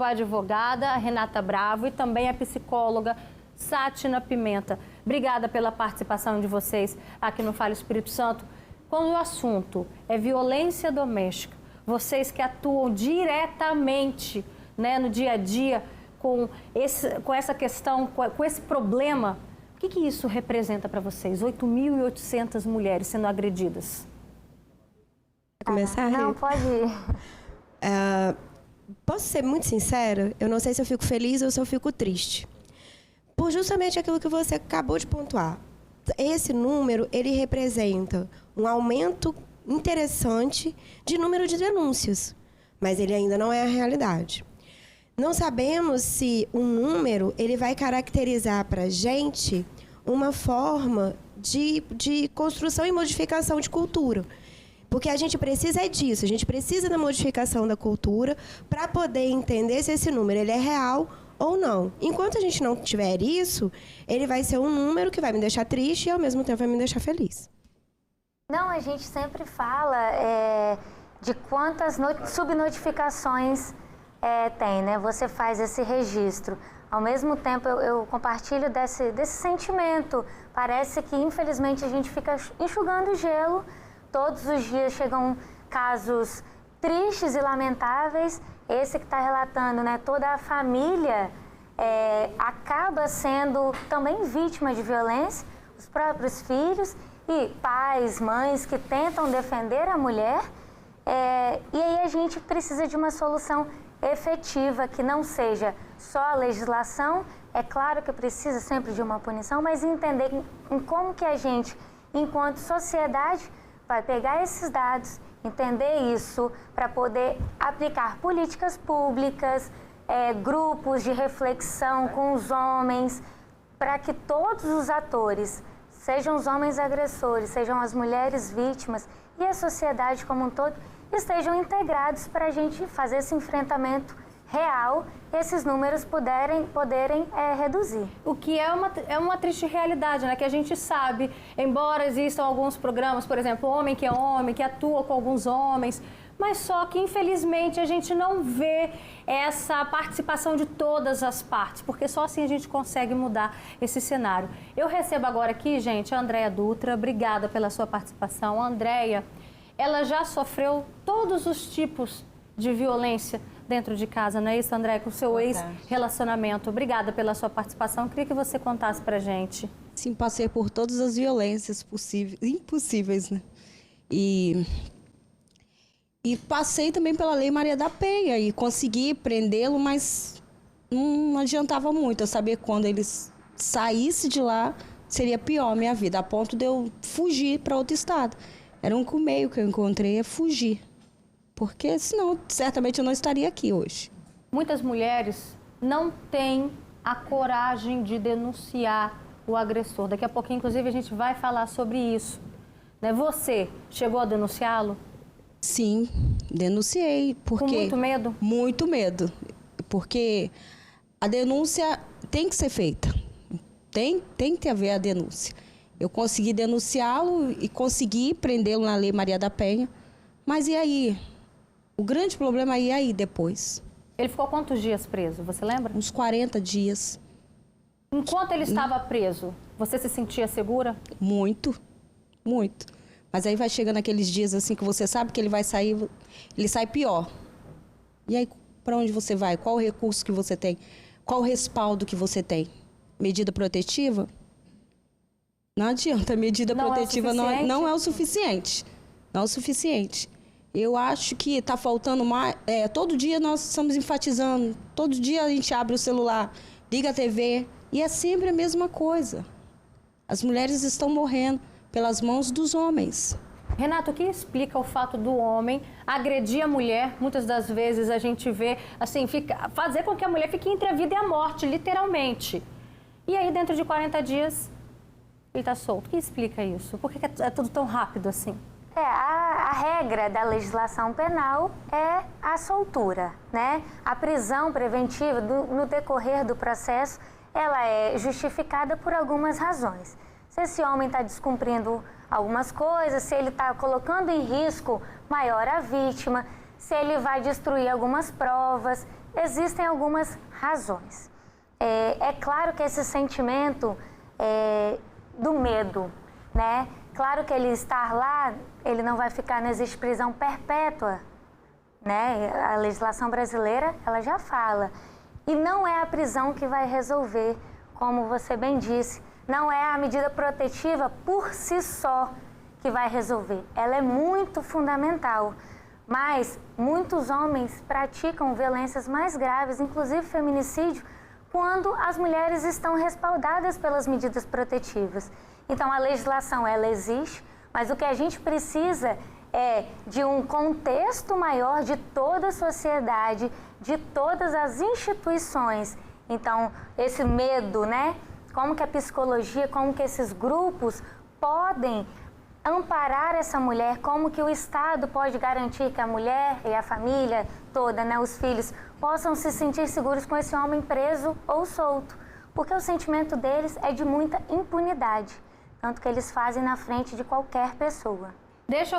A advogada Renata Bravo e também a psicóloga Sátina Pimenta. Obrigada pela participação de vocês aqui no Fala Espírito Santo. Quando o assunto é violência doméstica, vocês que atuam diretamente, né, no dia a dia com essa questão, com esse problema, o que isso representa para vocês? 8.800 mulheres sendo agredidas. Começar? Não, pode ir. Posso ser muito sincera? Eu não sei se eu fico feliz ou se eu fico triste. Por justamente aquilo que você acabou de pontuar. Esse número, ele representa um aumento interessante de número de denúncias, mas ele ainda não é a realidade. Não sabemos se um número ele vai caracterizar para a gente uma forma de construção e modificação de cultura. Porque a gente precisa disso, a gente precisa da modificação da cultura para poder entender se esse número ele é real ou não. Enquanto a gente não tiver isso, ele vai ser um número que vai me deixar triste e ao mesmo tempo vai me deixar feliz. Não, a gente sempre fala de quantas subnotificações tem, né? Você faz esse registro. Ao mesmo tempo, eu compartilho desse sentimento. Parece que, infelizmente, a gente fica enxugando gelo. Todos os dias chegam casos tristes e lamentáveis. Esse que está relatando, né? Toda a família acaba sendo também vítima de violência, os próprios filhos e pais, mães que tentam defender a mulher. E aí a gente precisa de uma solução efetiva, que não seja só a legislação. É claro que precisa sempre de uma punição, mas entender em como que a gente, enquanto sociedade, vai pegar esses dados, entender isso, para poder aplicar políticas públicas, grupos de reflexão com os homens, para que todos os atores, sejam os homens agressores, sejam as mulheres vítimas e a sociedade como um todo, estejam integrados para a gente fazer esse enfrentamento real e esses números poderem reduzir. O que é uma triste realidade, né? Que a gente sabe, embora existam alguns programas, por exemplo, Homem, que atua com alguns homens, mas só que, infelizmente, a gente não vê essa participação de todas as partes, porque só assim a gente consegue mudar esse cenário. Eu recebo agora aqui, gente, a Andréia Dutra. Obrigada pela sua participação. A Andréia, ela já sofreu todos os tipos de violência dentro de casa, não é isso, André? Com o seu ex-relacionamento. Obrigada pela sua participação. Eu queria que você contasse pra gente. Sim, passei por todas as violências impossíveis, né? E passei também pela Lei Maria da Penha e consegui prendê-lo, mas não adiantava muito. Eu sabia que quando ele saísse de lá, seria pior a minha vida, a ponto de eu fugir para outro estado. Era o único meio que eu encontrei, é fugir. Porque senão, certamente, eu não estaria aqui hoje. Muitas mulheres não têm a coragem de denunciar o agressor. Daqui a pouquinho, inclusive, a gente vai falar sobre isso. Né? Você chegou a denunciá-lo? Sim, denunciei. Porque... Com muito medo? Muito medo. Porque a denúncia tem que ser feita. Tem que haver a denúncia. Eu consegui denunciá-lo e consegui prendê-lo na Lei Maria da Penha. Mas e aí? O grande problema é aí depois. Ele ficou quantos dias preso, você lembra? Uns 40 dias. Enquanto ele estava preso, você se sentia segura? Muito, muito. Mas aí vai chegando aqueles dias assim que você sabe que ele vai sair, ele sai pior. E aí, para onde você vai? Qual o recurso que você tem? Qual o respaldo que você tem? Medida protetiva? Não adianta, medida protetiva não é o suficiente. Não é o suficiente. Eu acho que está faltando mais. Todo dia nós estamos enfatizando, todo dia a gente abre o celular, liga a TV, e é sempre a mesma coisa. As mulheres estão morrendo pelas mãos dos homens. Renato, o que explica o fato do homem agredir a mulher? Muitas das vezes a gente vê, assim, fazer com que a mulher fique entre a vida e a morte, literalmente. E aí, dentro de 40 dias, ele está solto. O que explica isso? Por que é tudo tão rápido assim? A regra da legislação penal é a soltura, né? A prisão preventiva, no decorrer do processo, ela é justificada por algumas razões. Se esse homem está descumprindo algumas coisas, se ele está colocando em risco maior a vítima, se ele vai destruir algumas provas. existem algumas razões. É claro que esse sentimento do medo, né? Claro que ele estar lá, ele não vai ficar, não existe prisão perpétua, né? A legislação brasileira, ela já fala. E não é a prisão que vai resolver, como você bem disse. Não é a medida protetiva por si só que vai resolver. Ela é muito fundamental. Mas muitos homens praticam violências mais graves, inclusive feminicídio, quando as mulheres estão respaldadas pelas medidas protetivas. Então, a legislação, ela existe, mas o que a gente precisa é de um contexto maior de toda a sociedade, de todas as instituições. Então, esse medo, né? Como que a psicologia, como que esses grupos podem amparar essa mulher, como que o Estado pode garantir que a mulher e a família toda, né, os filhos, possam se sentir seguros com esse homem preso ou solto. Porque o sentimento deles é de muita impunidade, tanto que eles fazem na frente de qualquer pessoa. Deixa